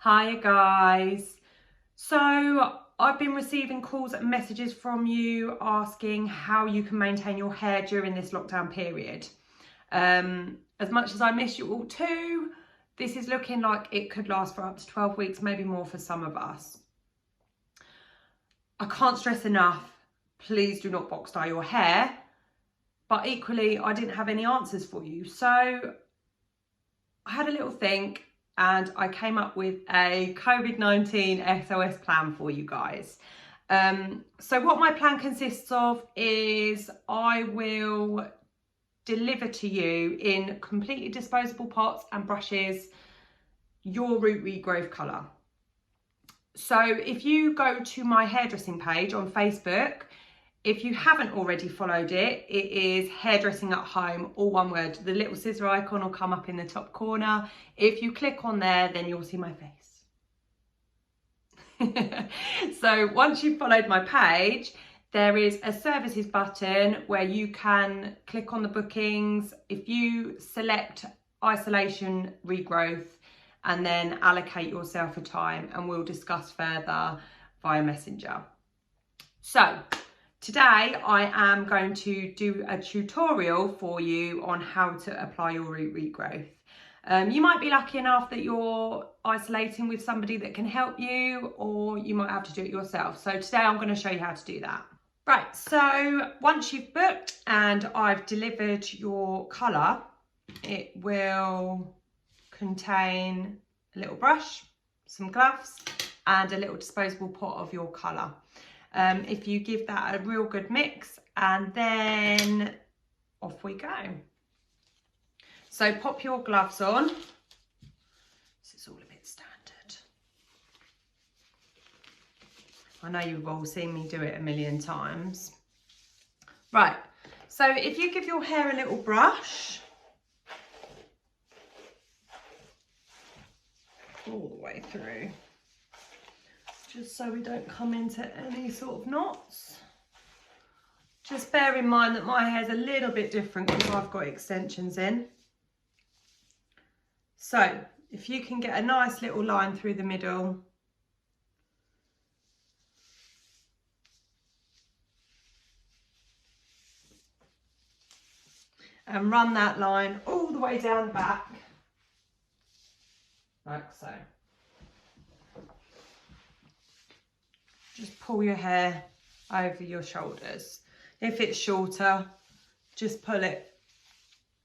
Hi guys. So I've been receiving calls and messages from you asking how you can maintain your hair during this lockdown period. As much as I miss you all too, this is looking like it could last for up to 12 weeks, maybe more for some of us. I can't stress enough, please do not box dye your hair. But equally, I didn't have any answers for you. So I had a little think and I came up with a COVID-19 SOS plan for you guys. So what my plan consists of is I will deliver to you in completely disposable pots and brushes your root regrowth colour. So if you go to my hairdressing page on Facebook, if you haven't already followed it, it is Hairdressing at Home, all one word. The little scissor icon will come up in the top corner. If you click on there, then you'll see my face. So once you've followed my page, there is a services button where you can click on the bookings. If you select isolation regrowth and then allocate yourself a time, and we'll discuss further via Messenger. So today I am going to do a tutorial for you on how to apply your root regrowth. You might be lucky enough that you're isolating with somebody that can help you, or you might have to do it yourself. So today I'm going to show you how to do that. Right, so once you've booked and I've delivered your colour, it will contain a little brush, some gloves and a little disposable pot of your colour. If you give that a real good mix, and then off we go. So pop your gloves on. This is all a bit standard. I know you've all seen me do it a million times. Right, so if you give your hair a little brush, all the way through, just so we don't come into any sort of knots. Just bear in mind that my hair's a little bit different because I've got extensions in. So if you can get a nice little line through the middle, and run that line all the way down the back, like so. Just pull your hair over your shoulders. If it's shorter, just pull it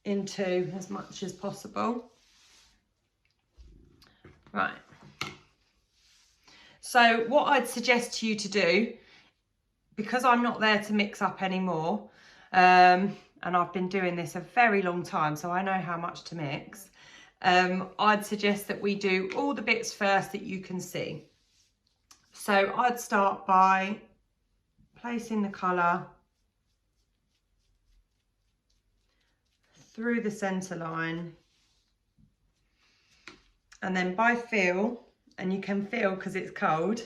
into as much as possible. Right. So what I'd suggest to you to do, because I'm not there to mix up anymore, and I've been doing this a very long time, so I know how much to mix, I'd suggest that we do all the bits first that you can see. So I'd start by placing the colour through the centre line, and then by feel, and you can feel because it's cold,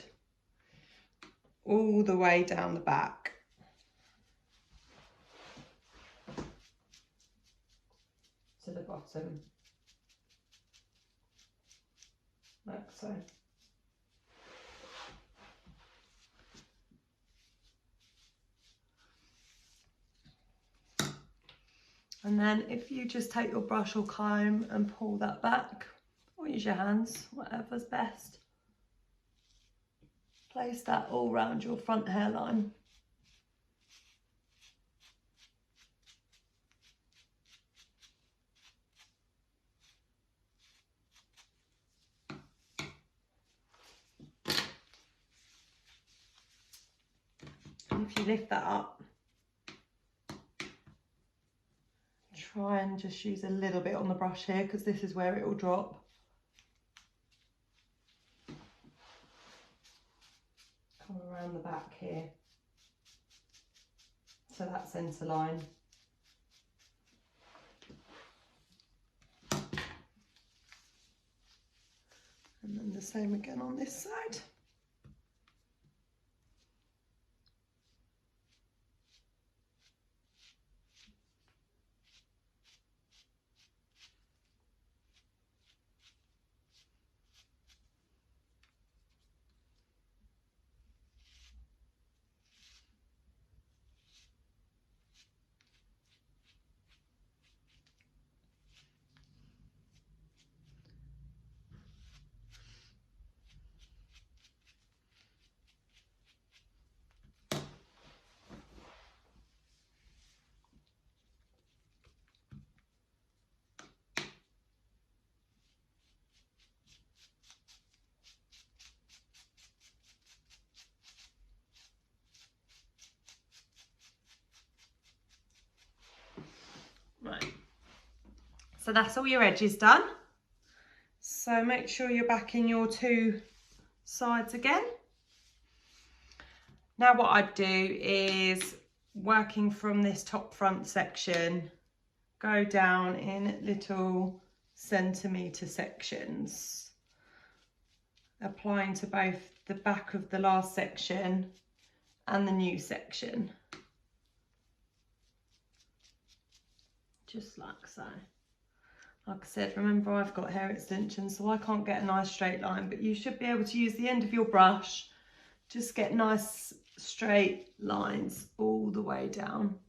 all the way down the back. To the bottom, like so. And then if you just take your brush or comb and pull that back, or use your hands, whatever's best. Place that all round your front hairline. And if you lift that up, try and just use a little bit on the brush here, because this is where it will drop. Come around the back here, so that centre line. And then the same again on this side. Right, so that's all your edges done. So make sure you're back in your two sides again. Now what I'd do is, working from this top front section, go down in little centimetre sections, applying to both the back of the last section and the new section. Just like so. Like I said, remember I've got hair extensions, so I can't get a nice straight line, but you should be able to use the end of your brush, just get nice straight lines all the way down.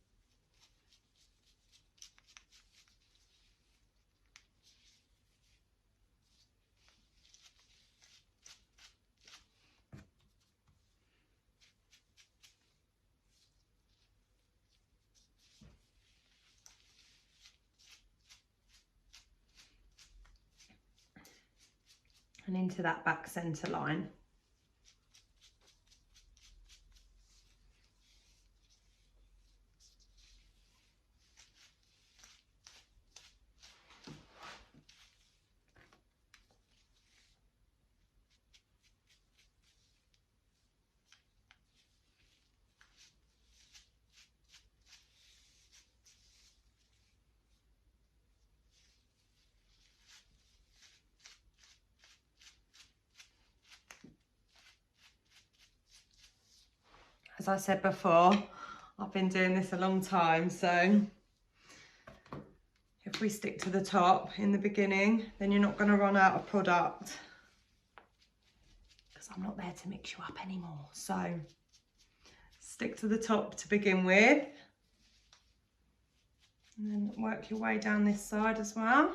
And into that back centre line. As I said before, I've been doing this a long time, so if we stick to the top in the beginning, then you're not going to run out of product, because I'm not there to mix you up anymore. So stick to the top to begin with, and then work your way down this side as well.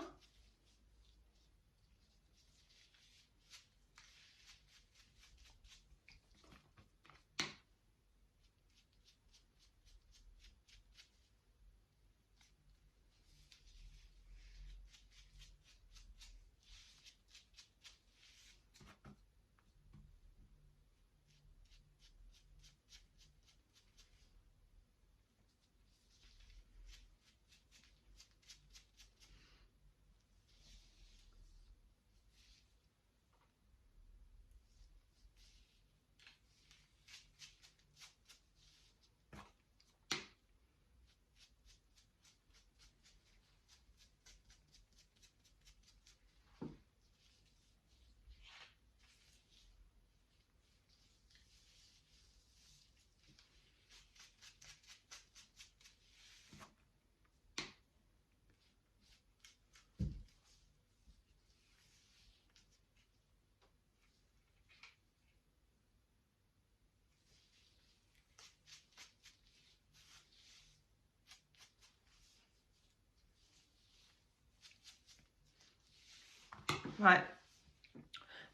Right,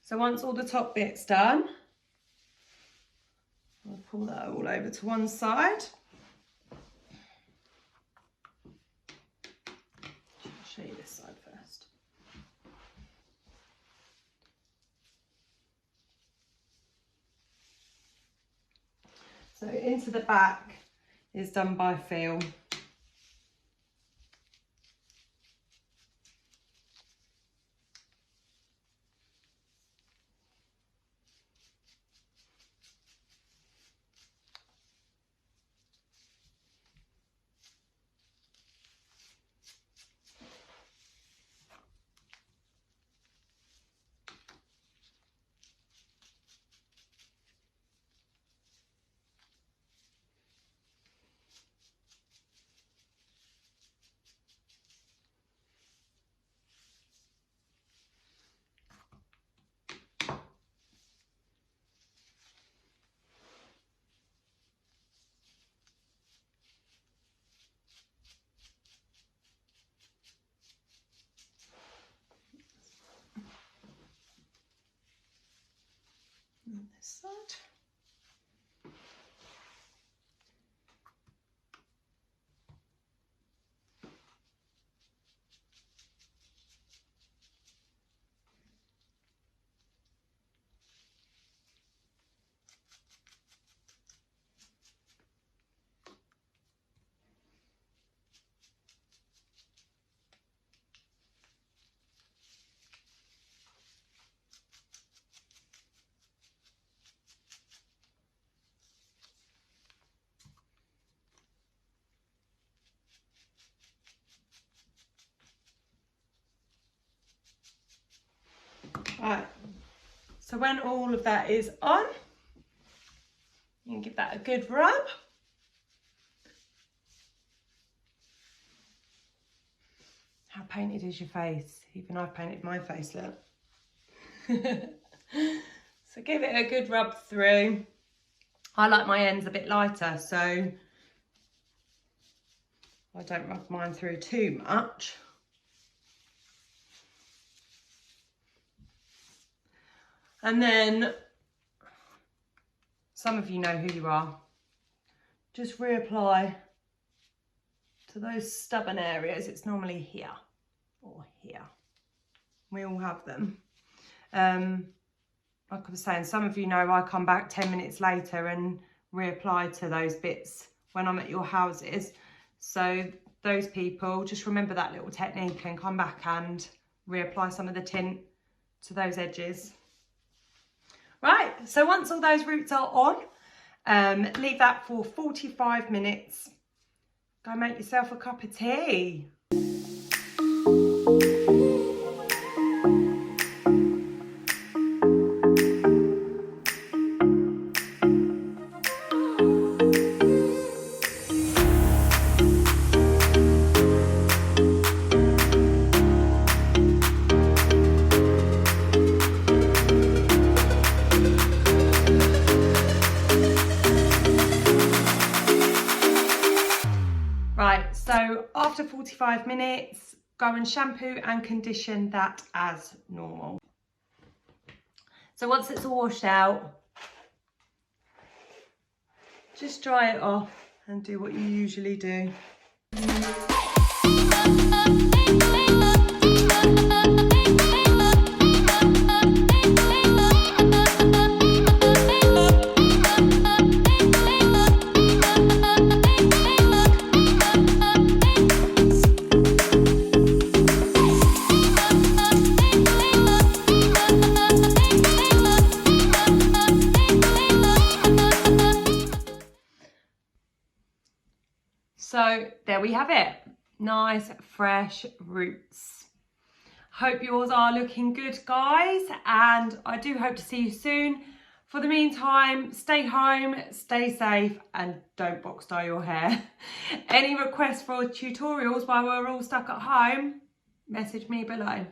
so once all the top bit's done, I'll pull that all over to one side. I'll show you this side first. So into the back is done by feel. On this side. Right, so when all of that is on, you can give that a good rub. How painted is your face? Even I've painted my face, look. So give it a good rub through. I like my ends a bit lighter, so I don't rub mine through too much. And then, some of you know who you are. Just reapply to those stubborn areas. It's normally here or here. We all have them. Like I was saying, some of you know I come back 10 minutes later and reapply to those bits when I'm at your houses. So those people, just remember that little technique and come back and reapply some of the tint to those edges. Right, so once all those roots are on, leave that for 45 minutes. Go make yourself a cup of tea. Right, so after 45 minutes, go and shampoo and condition that as normal. So once it's all washed out, just dry it off and do what you usually do. So there we have it, nice fresh roots. Hope yours are looking good, guys, and I do hope to see you soon. For the meantime, stay home, stay safe, and don't box dye your hair. Any requests for tutorials while we're all stuck at home, message me below.